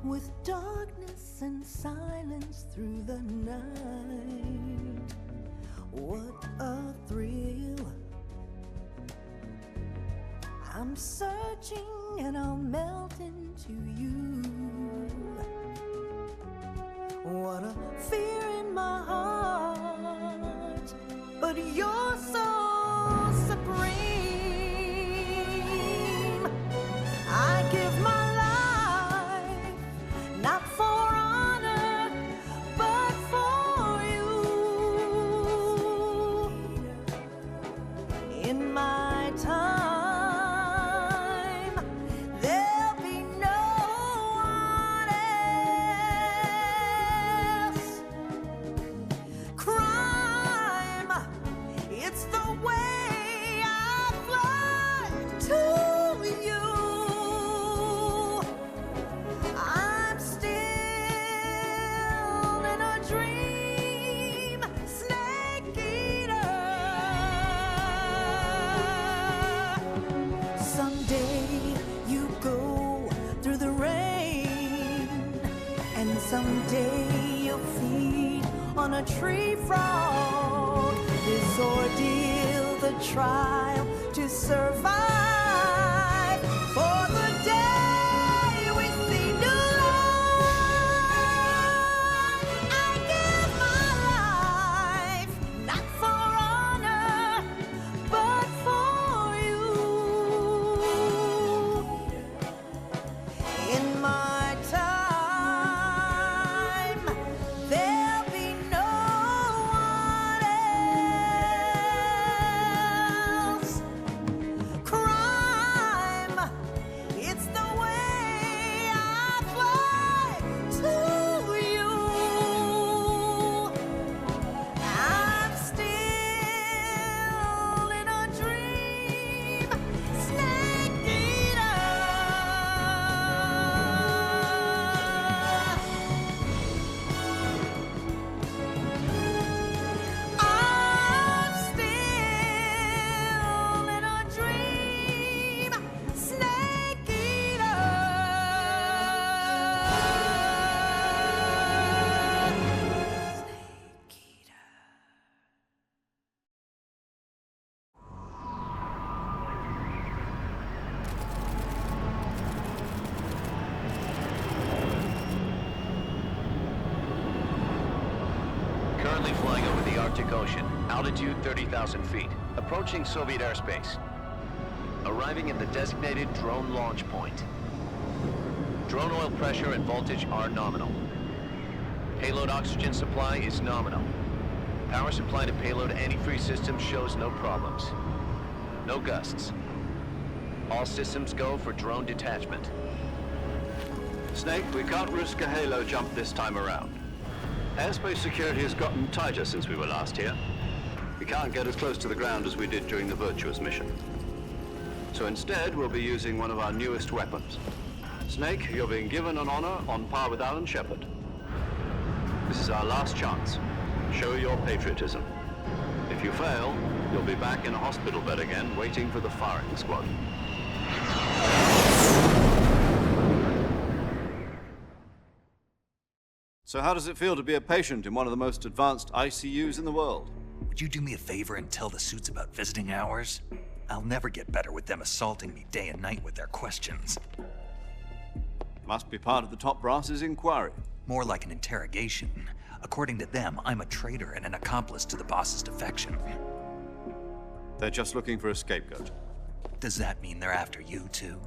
with darkness and silence through the night. What a thrill. I'm searching and I'll melt into you. What a fear in my heart, but you're so supreme. I give my life, not for honor, but for you. In my time, there'll be no one else. Crime, it's the way I fly to you. I'm still in a dream, snake eater. Someday you go through the rain, and someday you'll feed on a tree frog. This ordeal, the trial to survive, for the day we see new light. I give my life, not for honor, but for you. In my time, there'll be no one else. Crime, it's the way I fly to you. I'm still in a dream, snake eater. I'm still in a dream, snake eater. Snake eater. Currently flying over the Arctic Ocean, altitude 30,000 feet, approaching Soviet airspace. Arriving at the designated drone launch point. Drone oil pressure and voltage are nominal. Payload oxygen supply is nominal. Power supply to payload antifreeze system shows no problems. No gusts. All systems go for drone detachment. Snake, we can't risk a halo jump this time around. Airspace security has gotten tighter since we were last here. We can't get as close to the ground as we did during the Virtuous mission. So instead, we'll be using one of our newest weapons. Snake, you're being given an honor on par with Alan Shepard. This is our last chance. Show your patriotism. If you fail, you'll be back in a hospital bed again, waiting for the firing squad. So how does it feel to be a patient in one of the most advanced ICUs in the world? Would you do me a favor and tell the suits about visiting hours? I'll never get better with them assaulting me day and night with their questions. Must be part of the top brass's inquiry. More like an interrogation. According to them, I'm a traitor and an accomplice to the boss's defection. They're just looking for a scapegoat. Does that mean they're after you too?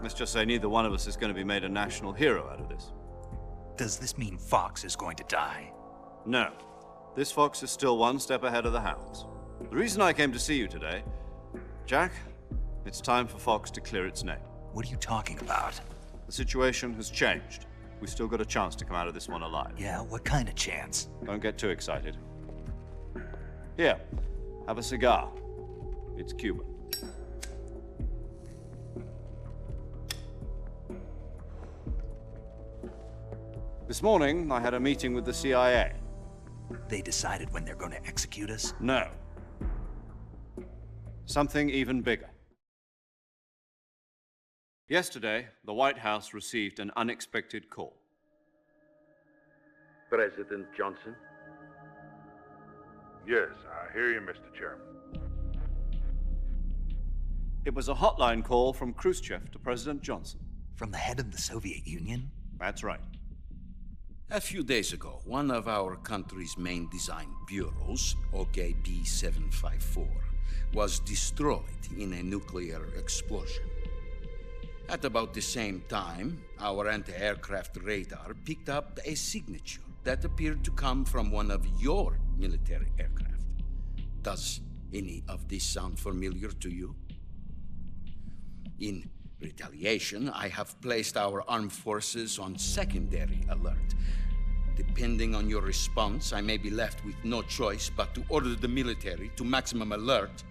Let's just say neither one of us is going to be made a national hero out of this. Does this mean Fox is going to die? No. This fox is still one step ahead of the hounds. The reason I came to see you today, Jack, it's time for Fox to clear its name. What are you talking about? The situation has changed. We've still got a chance to come out of this one alive. Yeah, what kind of chance? Don't get too excited. Here, have a cigar. It's Cuban. This morning, I had a meeting with the CIA. They decided when they're going to execute us? No. Something even bigger. Yesterday, the White House received an unexpected call. President Johnson? Yes, I hear you, Mr. Chairman. It was a hotline call from Khrushchev to President Johnson. From the head of the Soviet Union? That's right. A few days ago, one of our country's main design bureaus, OKB 754, was destroyed in a nuclear explosion. At about the same time, our anti-aircraft radar picked up a signature that appeared to come from one of your military aircraft. Does any of this sound familiar to you? In retaliation, I have placed our armed forces on secondary alert. Depending on your response, I may be left with no choice but to order the military to maximum alert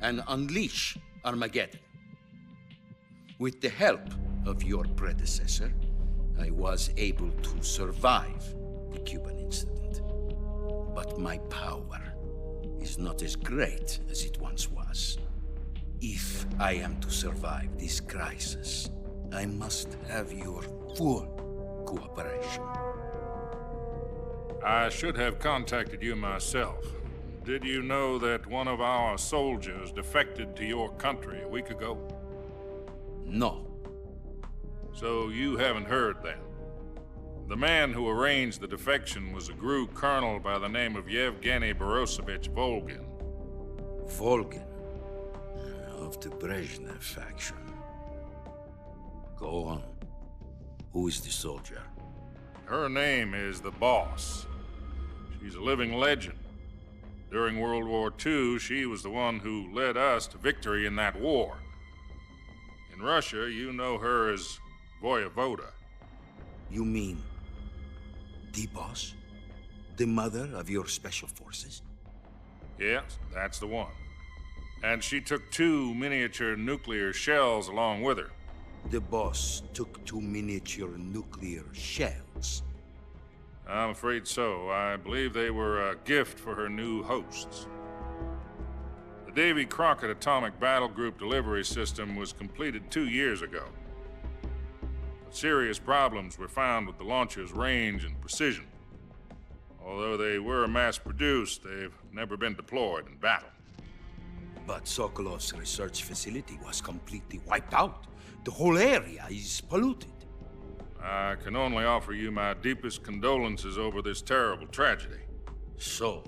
and unleash Armageddon. With the help of your predecessor, I was able to survive the Cuban incident. But my power is not as great as it once was. If I am to survive this crisis, I must have your full cooperation. I should have contacted you myself. Did you know that one of our soldiers defected to your country a week ago? No. So you haven't heard then. The man who arranged the defection was a GRU colonel by the name of Yevgeny Borosovich Volgin. Volgin, of the Brezhnev faction. Go on. Who is the soldier? Her name is the Boss. She's a living legend. During World War II, she was the one who led us to victory in that war. In Russia, you know her as Voyevoda. You mean the boss? The mother of your special forces? Yes, that's the one. And she took 2 miniature nuclear shells along with her. The boss took 2 miniature nuclear shells. I'm afraid so. I believe they were a gift for her new hosts. The Davy Crockett Atomic Battle Group delivery system was completed 2 years ago. But serious problems were found with the launcher's range and precision. Although they were mass-produced, they've never been deployed in battle. But Sokolov's research facility was completely wiped out. The whole area is polluted. I can only offer you my deepest condolences over this terrible tragedy. So,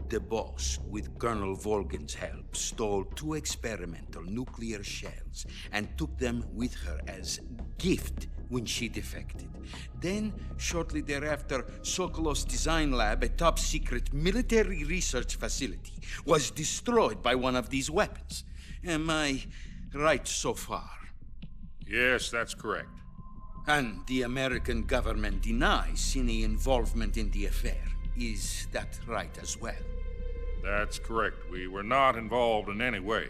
the boss, with Colonel Volgin's help, stole 2 experimental nuclear shells and took them with her as gift when she defected. Then, shortly thereafter, Sokolov's design lab, a top-secret military research facility, was destroyed by one of these weapons. Am I right so far? Yes, that's correct. And the American government denies any involvement in the affair. Is that right as well? That's correct. We were not involved in any way.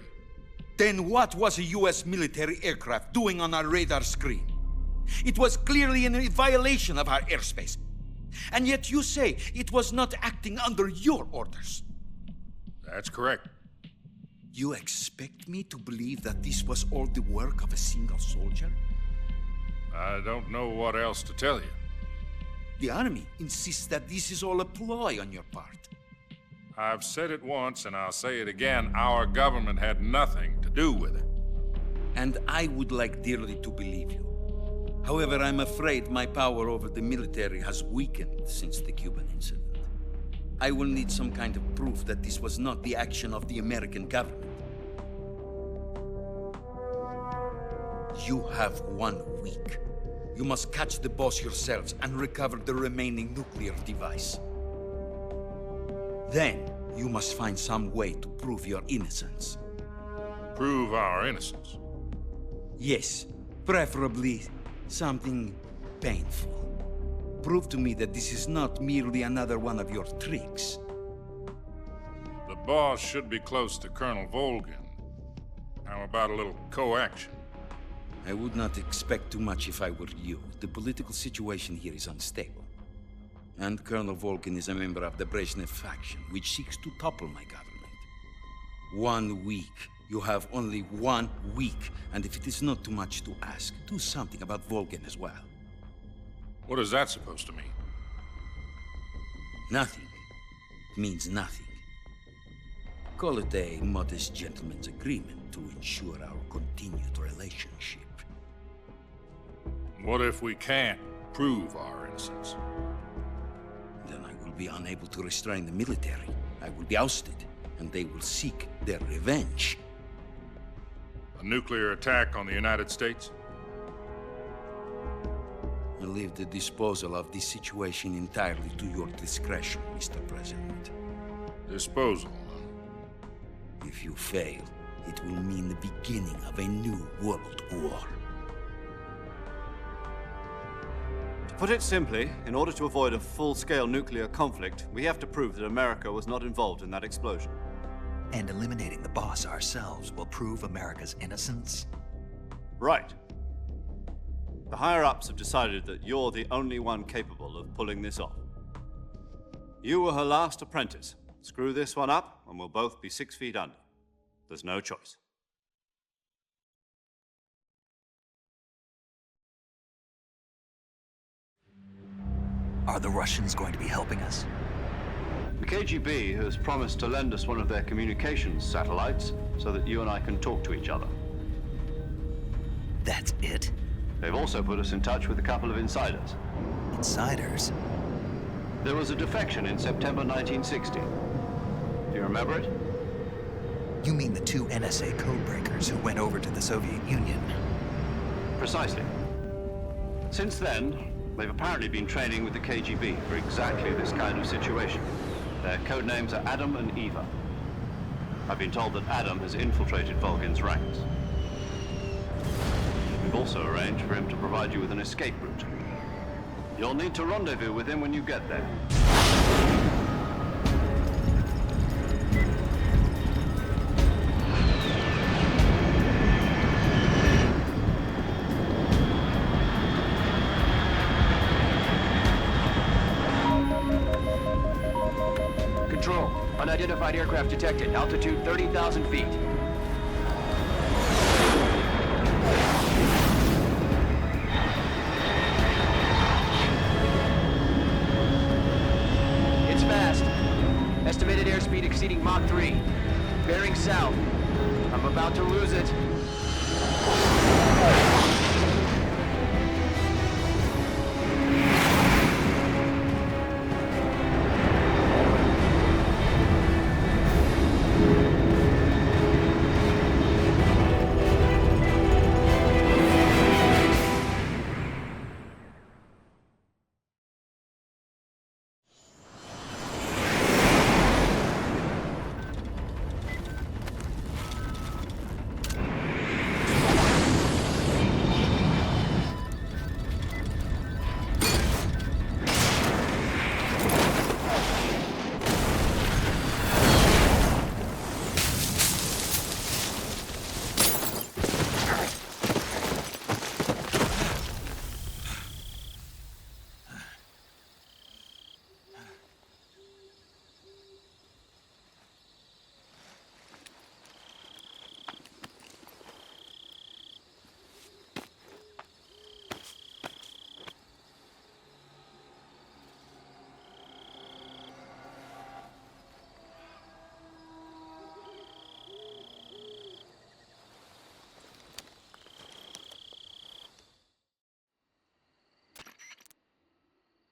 Then what was a U.S. military aircraft doing on our radar screen? It was clearly in violation of our airspace. And yet you say it was not acting under your orders. That's correct. You expect me to believe that this was all the work of a single soldier? I don't know what else to tell you. The army insists that this is all a ploy on your part. I've said it once and I'll say it again. Our government had nothing to do with it. And I would like dearly to believe you. However, I'm afraid my power over the military has weakened since the Cuban incident. I will need some kind of proof that this was not the action of the American government. You have 1 week. You must catch the boss yourselves and recover the remaining nuclear device. Then, you must find some way to prove your innocence. Prove our innocence. Yes, preferably something painful. Prove to me that this is not merely another one of your tricks. The boss should be close to Colonel Volgin. How about a little coaction? I would not expect too much if I were you. The political situation here is unstable. And Colonel Volgin is a member of the Brezhnev faction, which seeks to topple my government. 1 week You have only 1 week, and if it is not too much to ask, do something about Volgan as well. What is that supposed to mean? Nothing. It means nothing. Call it a modest gentleman's agreement to ensure our continued relationship. What if we can't prove our innocence? Then I will be unable to restrain the military. I will be ousted, and they will seek their revenge. A nuclear attack on the United States? I leave the disposal of this situation entirely to your discretion, Mr. President. Disposal, huh? If you fail, it will mean the beginning of a new world war. To put it simply, in order to avoid a full-scale nuclear conflict, we have to prove that America was not involved in that explosion. And eliminating the boss ourselves will prove America's innocence? Right. The higher-ups have decided that you're the only one capable of pulling this off. You were her last apprentice. Screw this one up, and we'll both be 6 feet under. There's no choice. Are the Russians going to be helping us? The KGB has promised to lend us one of their communications satellites so that you and I can talk to each other. That's it? They've also put us in touch with a couple of insiders. Insiders? There was a defection in September 1960. Do you remember it? You mean the 2 NSA codebreakers who went over to the Soviet Union? Precisely. Since then, they've apparently been training with the KGB for exactly this kind of situation. Their code names are Adam and Eva. I've been told that Adam has infiltrated Volgan's ranks. We've also arranged for him to provide you with an escape route. You'll need to rendezvous with him when you get there. Control. Unidentified aircraft detected. Altitude 30,000 feet. It's fast. Estimated airspeed exceeding Mach 3. Bearing south. I'm about to lose it.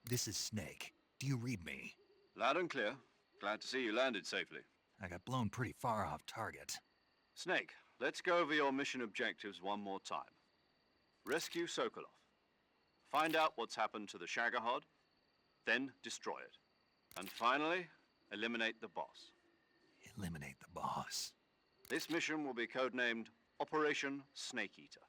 This is Snake. Do you read me? Loud and clear. Glad to see you landed safely. I got blown pretty far off target. Snake, let's go over your mission objectives one more time. Rescue Sokolov. Find out what's happened to the Shagohod, then destroy it. And finally, eliminate the boss. Eliminate the boss. This mission will be codenamed Operation Snake Eater.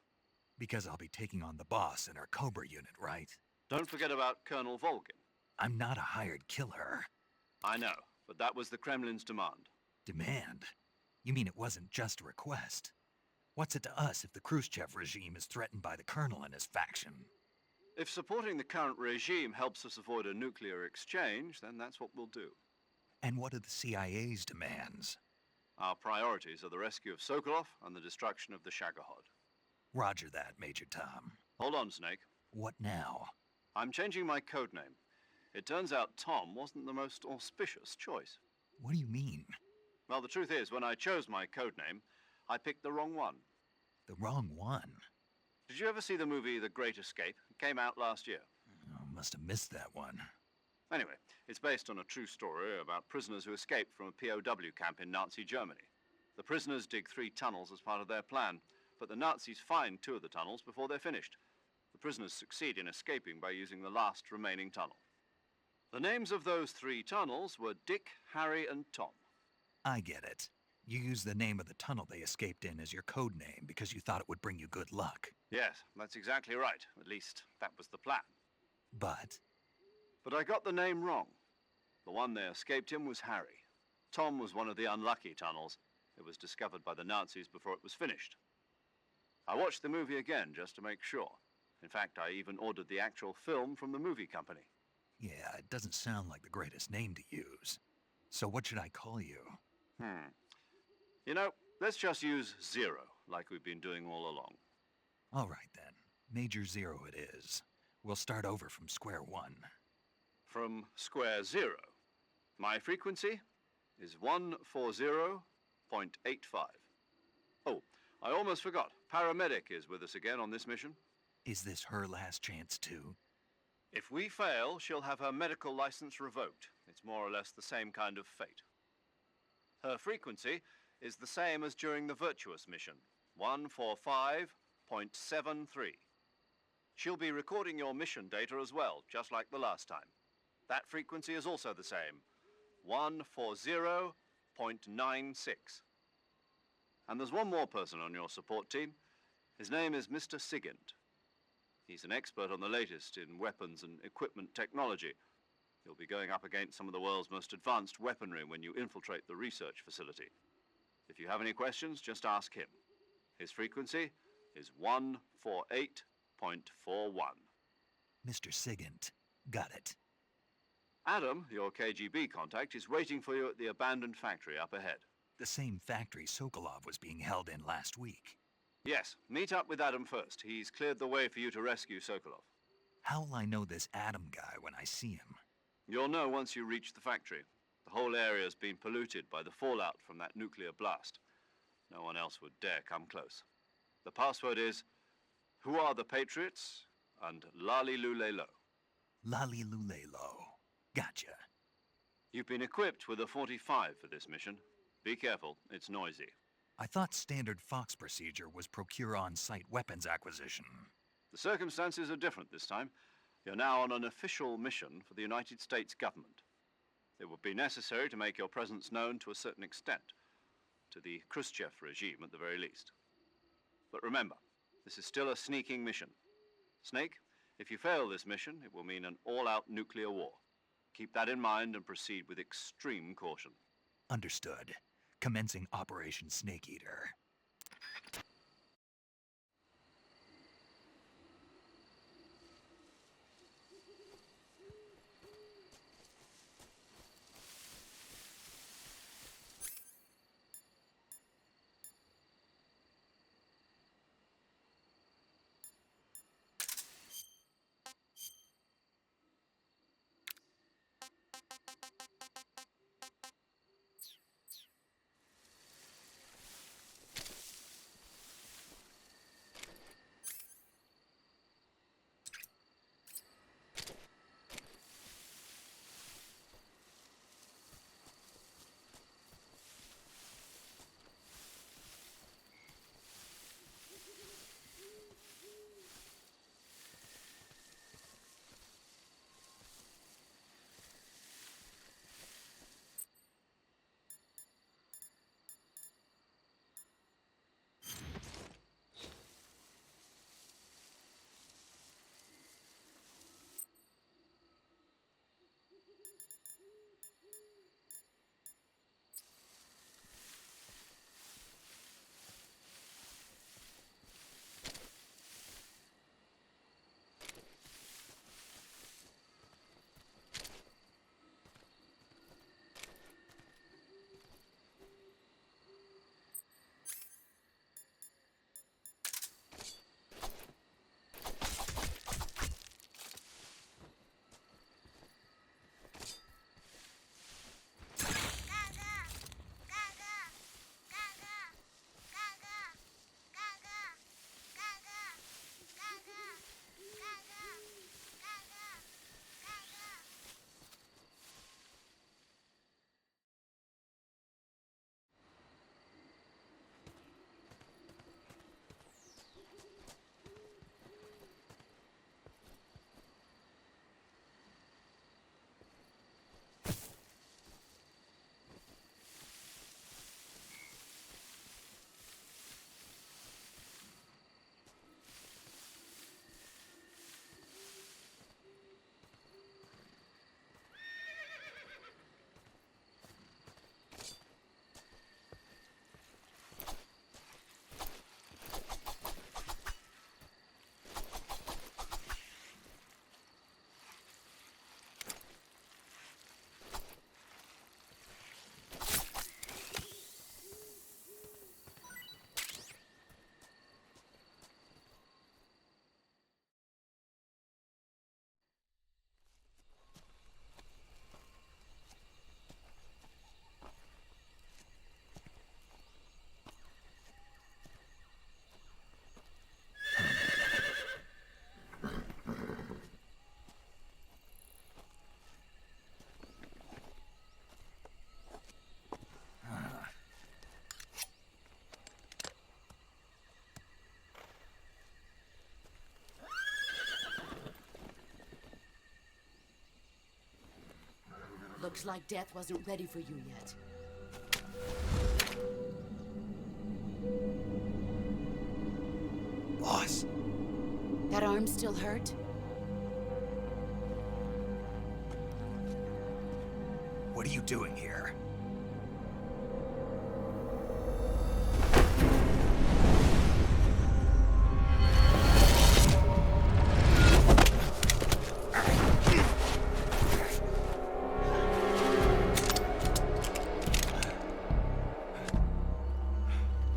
Because I'll be taking on the boss in our Cobra unit, right? Don't forget about Colonel Volgan. I'm not a hired killer. I know, but that was the Kremlin's demand. Demand? You mean it wasn't just a request? What's it to us if the Khrushchev regime is threatened by the Colonel and his faction? If supporting the current regime helps us avoid a nuclear exchange, then that's what we'll do. And what are the CIA's demands? Our priorities are the rescue of Sokolov and the destruction of the Shagohod. Roger that, Major Tom. Hold on, Snake. What now? I'm changing my code name. It turns out Tom wasn't the most auspicious choice. What do you mean? Well, the truth is, when I chose my code name, I picked the wrong one. The wrong one? Did you ever see the movie The Great Escape? It came out last year. Oh, must have missed that one. Anyway, it's based on a true story about prisoners who escaped from a POW camp in Nazi Germany. The prisoners dig 3 tunnels as part of their plan, but the Nazis find 2 of the tunnels before they're finished. The prisoners succeed in escaping by using the last remaining tunnel. The names of those 3 tunnels were Dick, Harry, and Tom. I get it. You used the name of the tunnel they escaped in as your code name because you thought it would bring you good luck. Yes, that's exactly right. At least, that was the plan. But But I got the name wrong. The one they escaped in was Harry. Tom was one of the unlucky tunnels. It was discovered by the Nazis before it was finished. I watched the movie again just to make sure. In fact, I even ordered the actual film from the movie company. yeah, it doesn't sound like the greatest name to use. So what should I call you? You know, let's just use Zero, like we've been doing all along. All right then. Major Zero it is. We'll start over from square one. From square 0. My frequency is 140.85. Oh, I almost forgot. Paramedic is with us again on this mission. Is this her last chance too? If we fail, she'll have her medical license revoked. It's more or less the same kind of fate. Her frequency is the same as during the Virtuous mission, 145.73. She'll be recording your mission data as well, just like the last time. That frequency is also the same, 140.96. And there's one more person on your support team. His name is Mr. Sigint. He's an expert on the latest in weapons and equipment technology. You'll be going up against some of the world's most advanced weaponry when you infiltrate the research facility. If you have any questions, just ask him. His frequency is 148.41. Mr. Sigint. Got it. Adam, your KGB contact, is waiting for you at the abandoned factory up ahead. The same factory Sokolov was being held in last week. Yes, meet up with Adam first. He's cleared the way for you to rescue Sokolov. How'll I know this Adam guy when I see him? You'll know once you reach the factory. The whole area's been polluted by the fallout from that nuclear blast. No one else would dare come close. The password is, "Who are the Patriots?" and "Lali Lulelo." Lali Lulelo. Gotcha. You've been equipped with a 45 for this mission. Be careful, it's noisy. I thought standard Fox procedure was procure on-site weapons acquisition. The circumstances are different this time. You're now on an official mission for the United States government. It would be necessary to make your presence known to a certain extent, to the Khrushchev regime at the very least. But remember, this is still a sneaking mission. Snake, if you fail this mission, it will mean an all-out nuclear war. Keep that in mind and proceed with extreme caution. Understood. Commencing Operation Snake Eater. Looks like death wasn't ready for you yet. Boss. That arm still hurt? What are you doing here?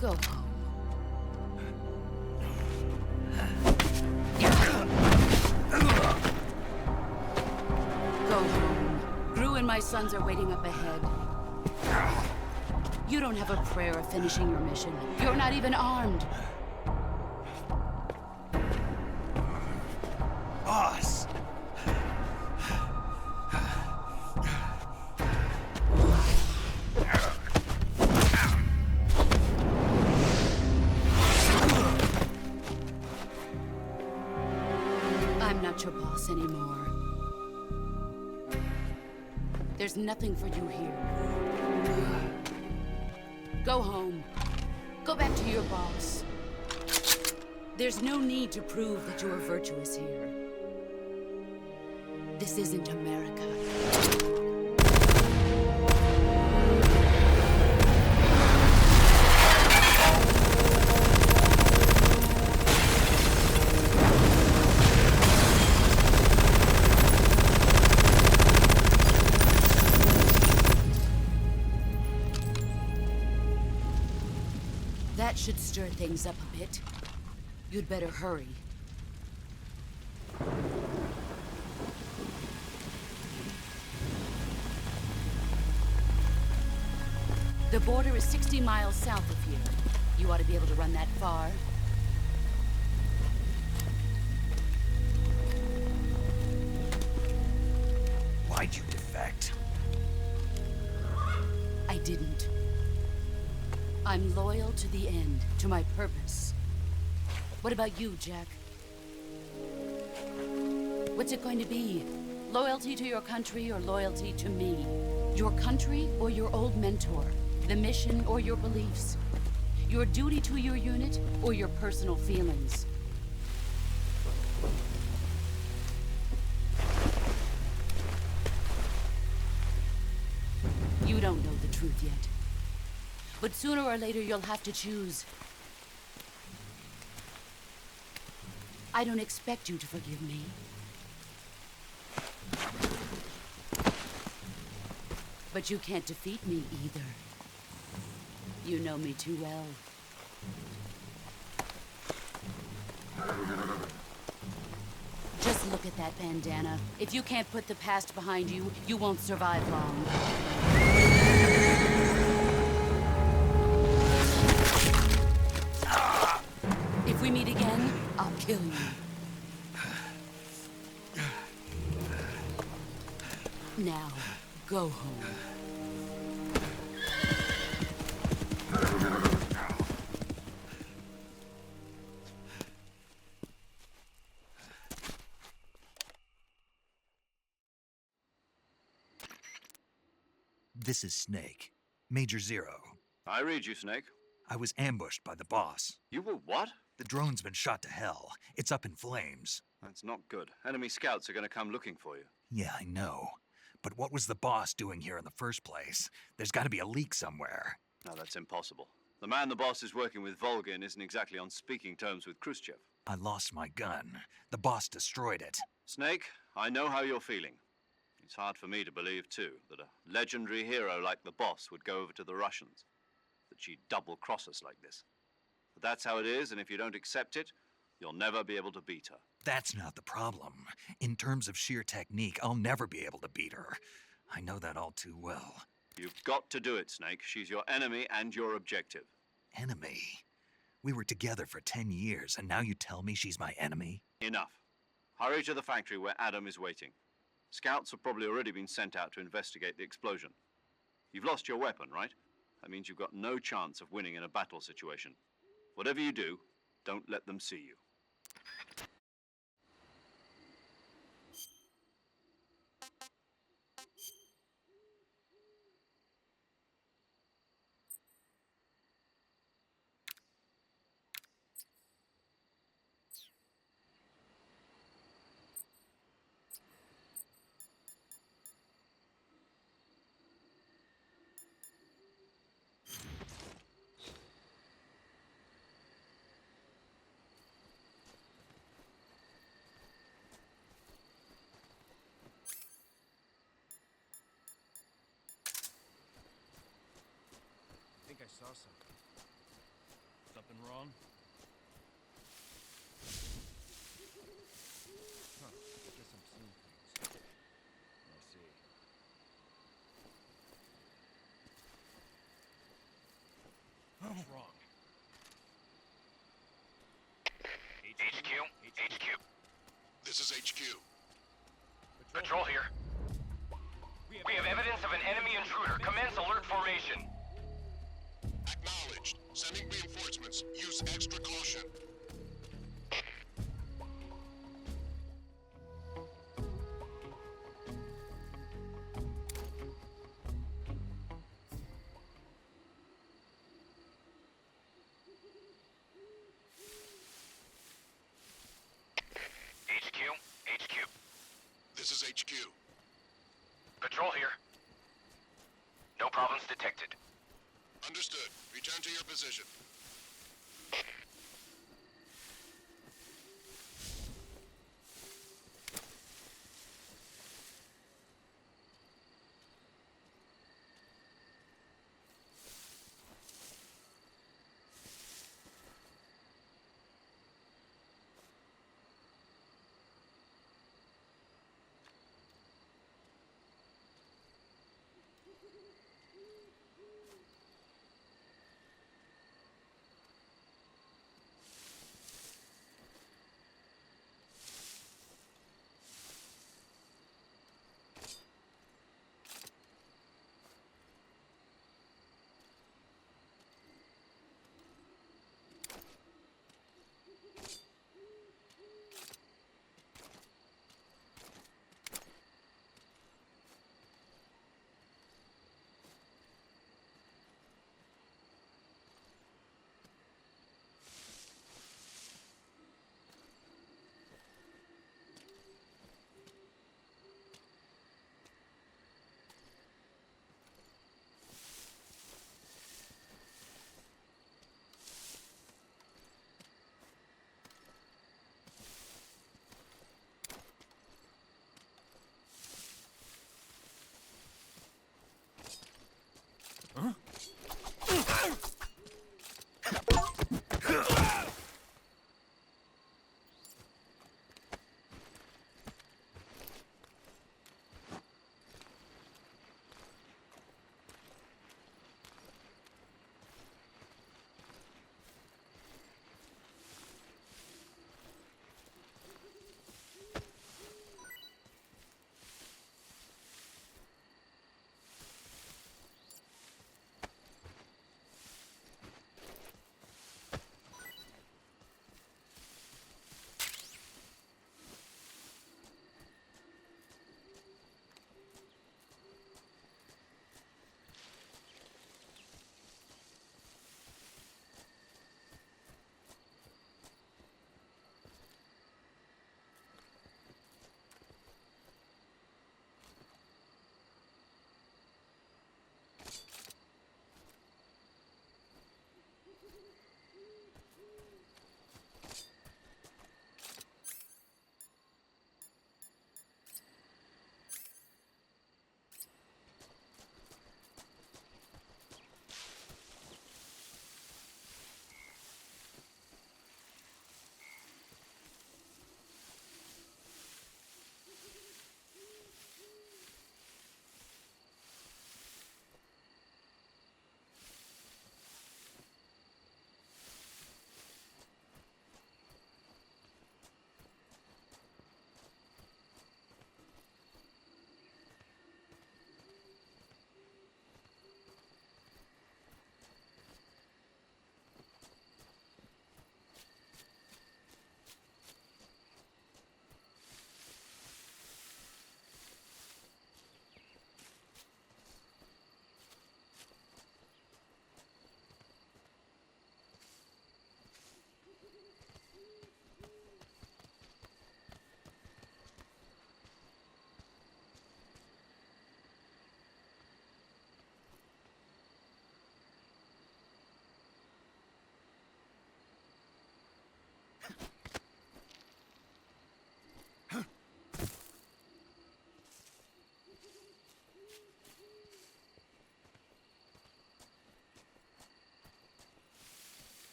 Go home. Go home. Gru and my sons are waiting up ahead. You don't have a prayer of finishing your mission. You're not even armed. Boss! I'm not your boss anymore. There's nothing for you here. Go home. Go back to your boss. There's no need to prove that you are virtuous here. This isn't America. That should stir things up a bit. You'd better hurry. The border is 60 miles south of here. You ought to be able to run that far. Why'd you defect? I didn't. I'm loyal to the end, to my purpose. What about you, Jack? What's it going to be? Loyalty to your country or loyalty to me? Your country or your old mentor? The mission or your beliefs? Your duty to your unit or your personal feelings? You don't know the truth yet. But sooner or later, you'll have to choose. I don't expect you to forgive me. But you can't defeat me either. You know me too well. Just look at that bandana. If you can't put the past behind you, you won't survive long. If we meet again, I'll kill you. Now, go home. This is Snake. Major Zero. I read you, Snake. I was ambushed by the boss. You were what? The drone's been shot to hell. It's up in flames. That's not good. Enemy scouts are going to come looking for you. Yeah, I know. But what was the boss doing here in the first place? There's got to be a leak somewhere. No, that's impossible. The man the boss is working with, Volgin, isn't exactly on speaking terms with Khrushchev. I lost my gun. The boss destroyed it. Snake, I know how you're feeling. It's hard for me to believe, too, that a legendary hero like the boss would go over to the Russians. That she'd double-cross us like this. But that's how it is, and if you don't accept it, you'll never be able to beat her. That's not the problem. In terms of sheer technique, I'll never be able to beat her. I know that all too well. You've got to do it, Snake. She's your enemy and your objective. Enemy? We were together for 10 years, and now you tell me she's my enemy? Enough. Hurry to the factory where Adam is waiting. Scouts have probably already been sent out to investigate the explosion. You've lost your weapon, right? That means you've got no chance of winning in a battle situation. Whatever you do, don't let them see you. saw something. Something wrong? Huh. I guess I'm seeing things. I see. What's wrong? HQ. This is HQ. Patrol here. We have evidence of an enemy intruder. Commence alert formation. Acknowledged. Sending reinforcements. Use extra caution. HQ. This is HQ. Patrol here. No problems detected. Understood. Return to your position.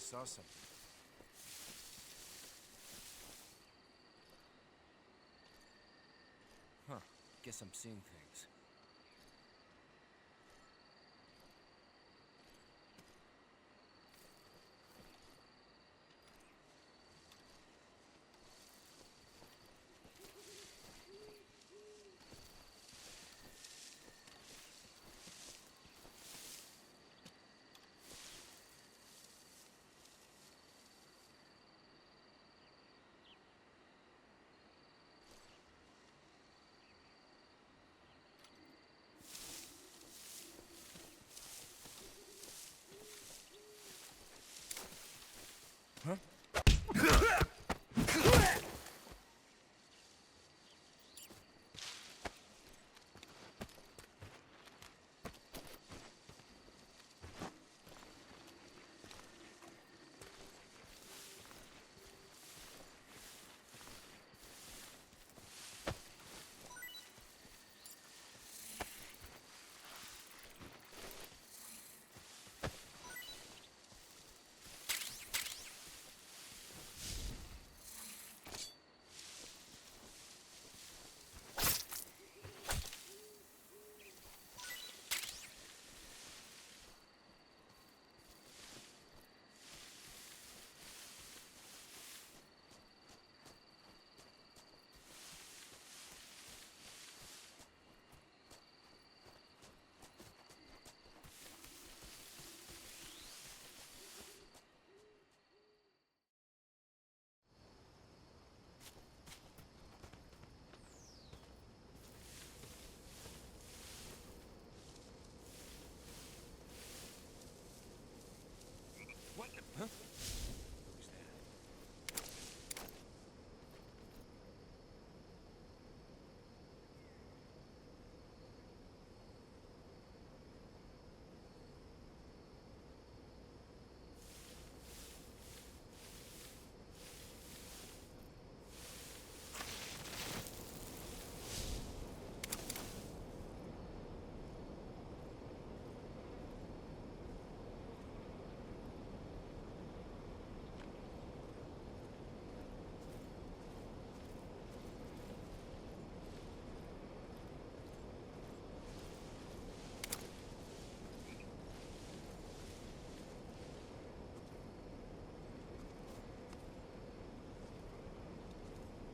saw something. Huh. Guess I'm seeing things. Huh? What the? Huh? Who's that?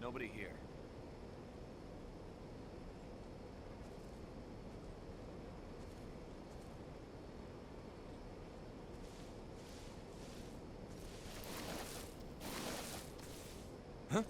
Nobody here. Huh?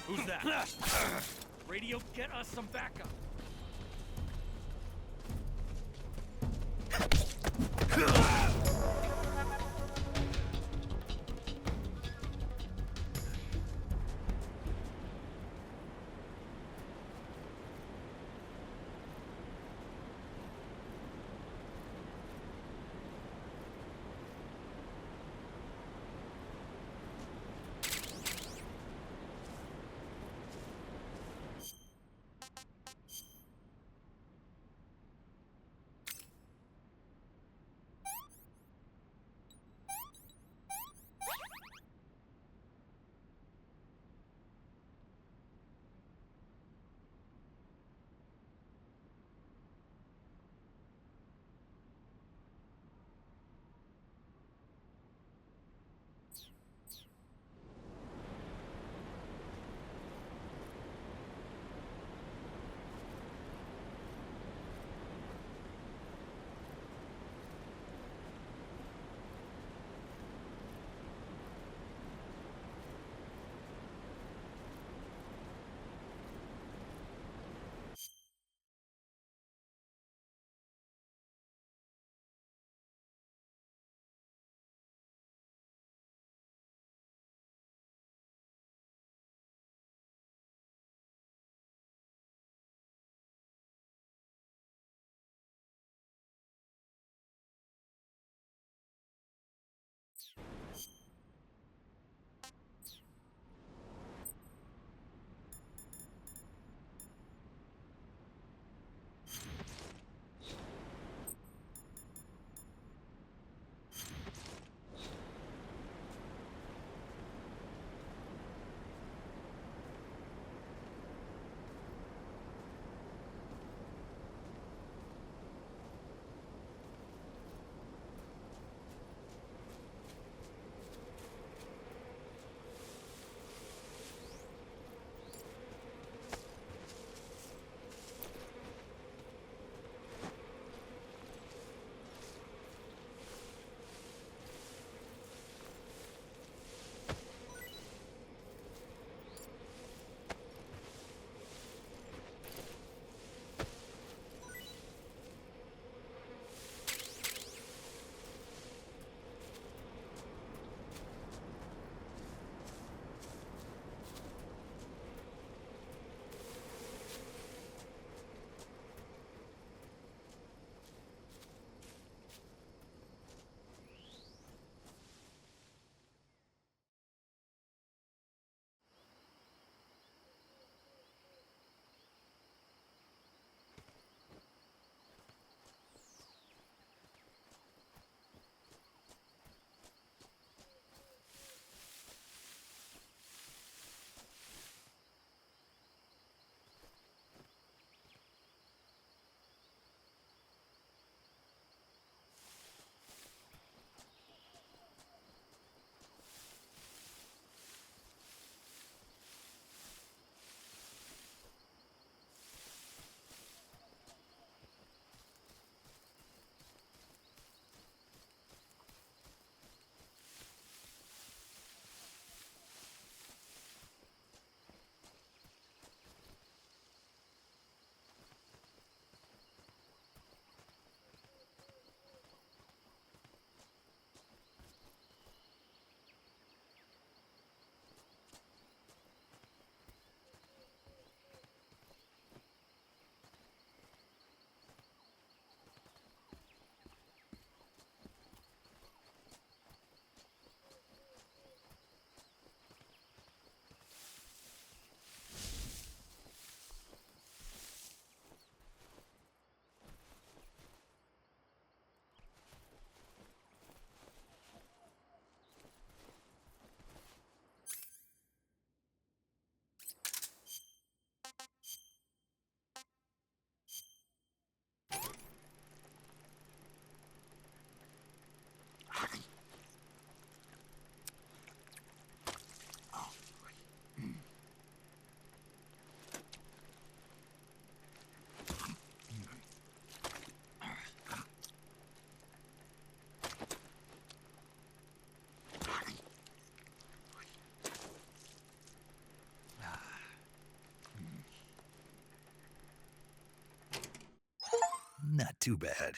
Who's that? Radio, get us some backup. too bad.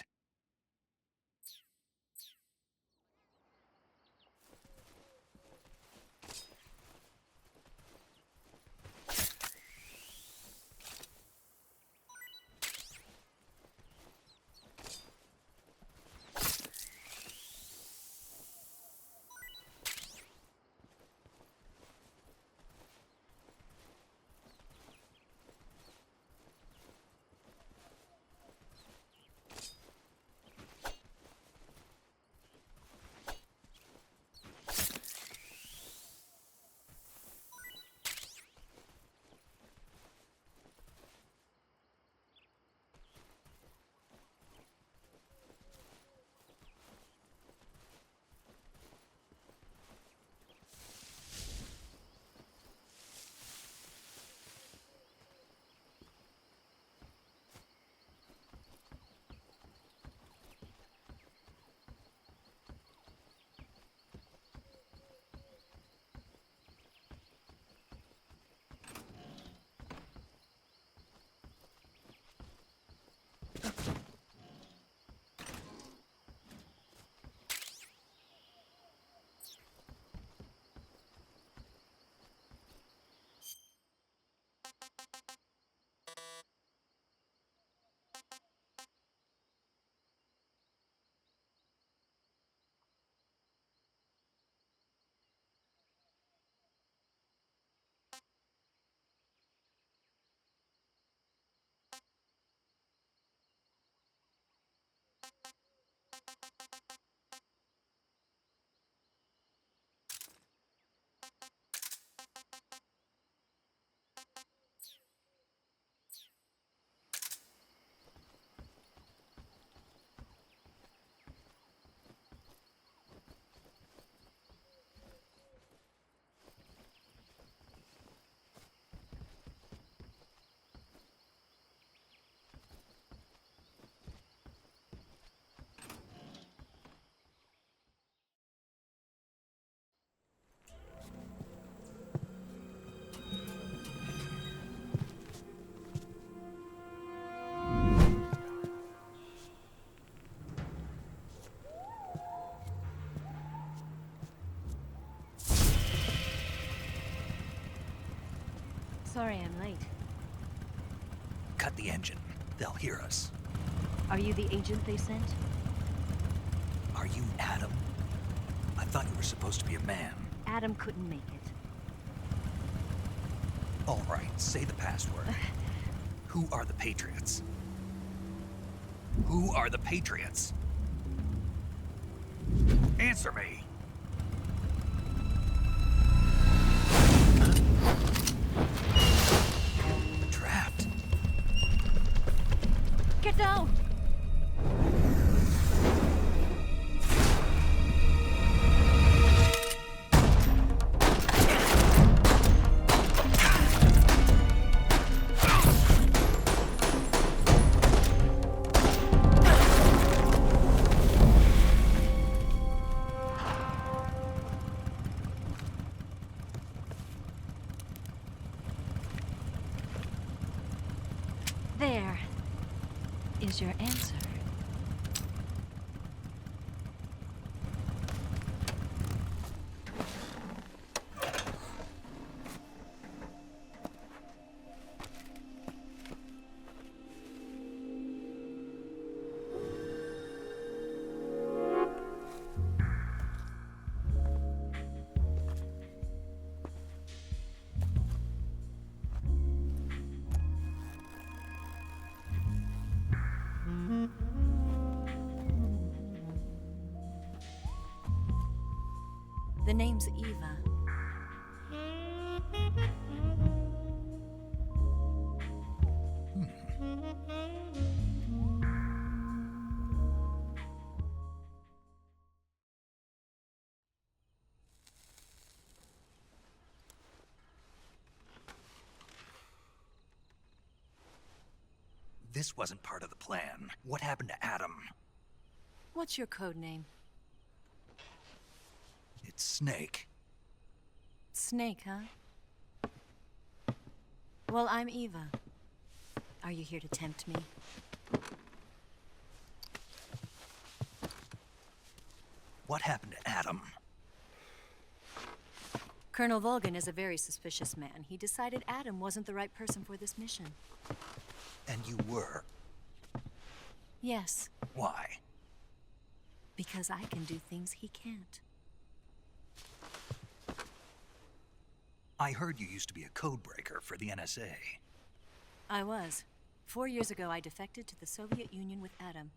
Sorry I'm late. Cut the engine. They'll hear us. Are you the agent they sent? Are you Adam? I thought you were supposed to be a man. Adam couldn't make it. All right, say the password. Who are the Patriots? Who are the Patriots? Answer me! Trapped. Get down! There is your answer. The name's Eva. This wasn't part of the plan. What happened to Adam? What's your code name? It's Snake. Snake, huh? Well, I'm Eva. Are you here to tempt me? What happened to Adam? Colonel Volgan is a very suspicious man. He decided Adam wasn't the right person for this mission. And you were? Yes, Why? because I can do things he can't. I heard you used to be a codebreaker for the NSA. I was. 4 years ago, I defected to the Soviet Union with Adam.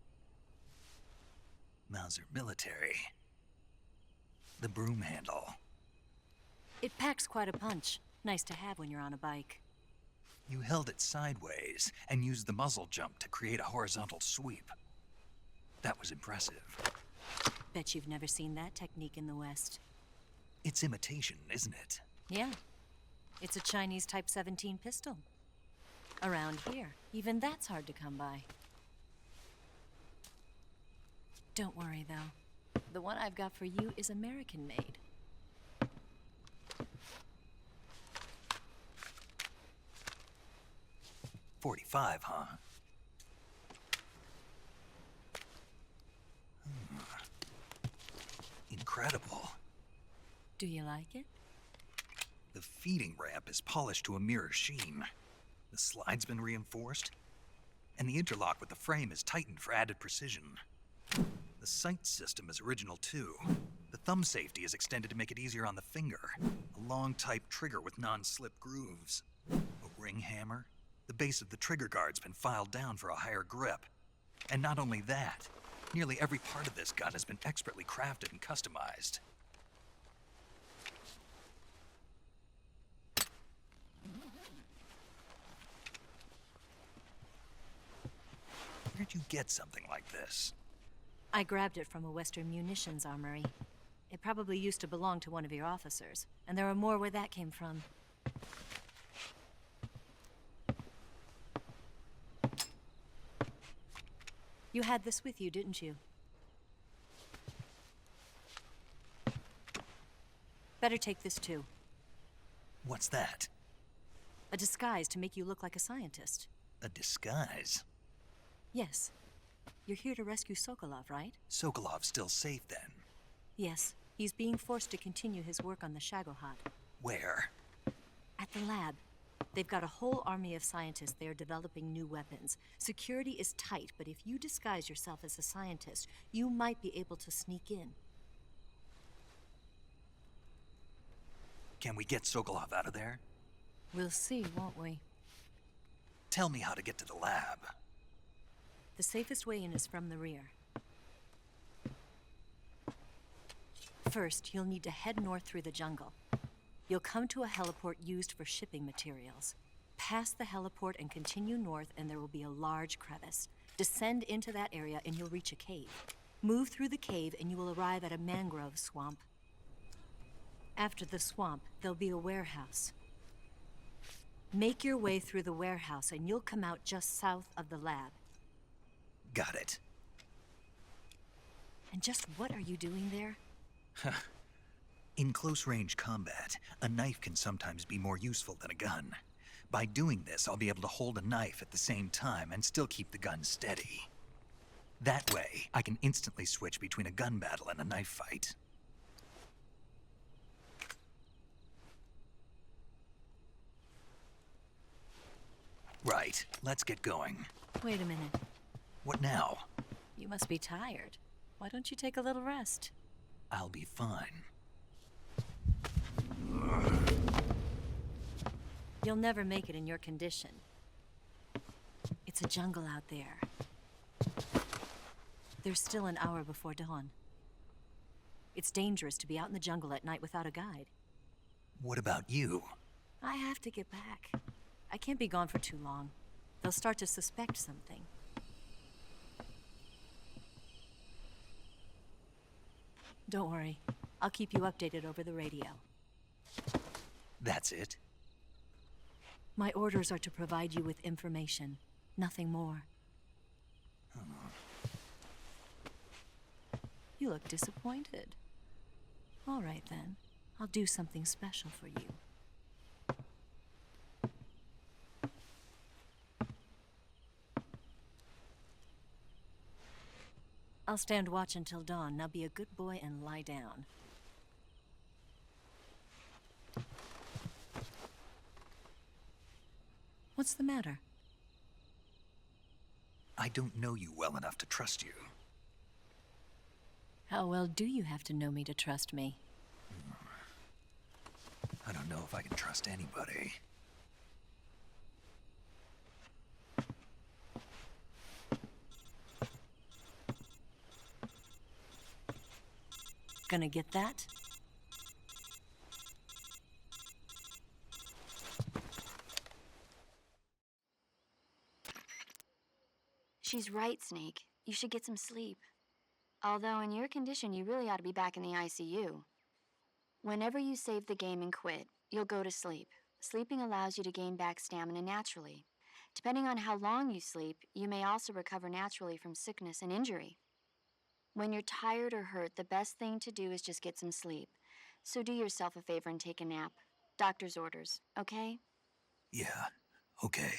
Mauser military. The broom handle. It packs quite a punch. Nice to have when you're on a bike. You held it sideways and used the muzzle jump to create a horizontal sweep. That was impressive. Bet you've never seen that technique in the West. It's imitation, isn't it? Yeah. It's a Chinese Type 17 pistol. Around here, even that's hard to come by. Don't worry, though. The one I've got for you is American-made. .45, huh? Incredible. Do you like it? The feeding ramp is polished to a mirror sheen. The slide's been reinforced, and the interlock with the frame is tightened for added precision. The sight system is original too. The thumb safety is extended to make it easier on the finger. A long type trigger with non-slip grooves. A ring hammer. The base of the trigger guard's been filed down for a higher grip. And not only that, nearly every part of this gun has been expertly crafted and customized. Where'd you get something like this? I grabbed it from a Western munitions armory. It probably used to belong to one of your officers, and there are more where that came from. You had this with you, didn't you? Better take this too. What's that? A disguise to make you look like a scientist. A disguise? Yes. You're here to rescue Sokolov, right? Sokolov's still safe then? Yes. He's being forced to continue his work on the Shagohod. Where? At the lab. They've got a whole army of scientists there developing new weapons. Security is tight, but if you disguise yourself as a scientist, you might be able to sneak in. Can we get Sokolov out of there? We'll see, won't we? Tell me how to get to the lab. The safest way in is from the rear. First, you'll need to head north through the jungle. You'll come to a heliport used for shipping materials. Pass the heliport and continue north, and there will be a large crevice. Descend into that area and you'll reach a cave. Move through the cave and you will arrive at a mangrove swamp. After the swamp, there'll be a warehouse. Make your way through the warehouse and you'll come out just south of the lab. Got it. And just what are you doing there? In close-range combat, a knife can sometimes be more useful than a gun. By doing this, I'll be able to hold a knife at the same time and still keep the gun steady. That way, I can instantly switch between a gun battle and a knife fight. Right, let's get going. Wait a minute. What now? You must be tired. Why don't you take a little rest? I'll be fine. You'll never make it in your condition. It's a jungle out there. There's still an hour before dawn. It's dangerous to be out in the jungle at night without a guide. What about you? I have to get back. I can't be gone for too long. They'll start to suspect something. Don't worry. I'll keep you updated over the radio. That's it? My orders are to provide you with information. Nothing more. You look disappointed. All right, then. I'll do something special for you. I'll stand watch until dawn. Now be a good boy and lie down. What's the matter? I don't know you well enough to trust you. How well do you have to know me to trust me? I don't know if I can trust anybody. Gonna get that? She's right, Snake. You should get some sleep. Although in your condition, you really ought to be back in the ICU. Whenever you save the game and quit, you'll go to sleep. Sleeping allows you to gain back stamina naturally. Depending on how long you sleep, you may also recover naturally from sickness and injury. When you're tired or hurt, the best thing to do is just get some sleep. So do yourself a favor and take a nap. Doctor's orders, okay? Yeah, okay.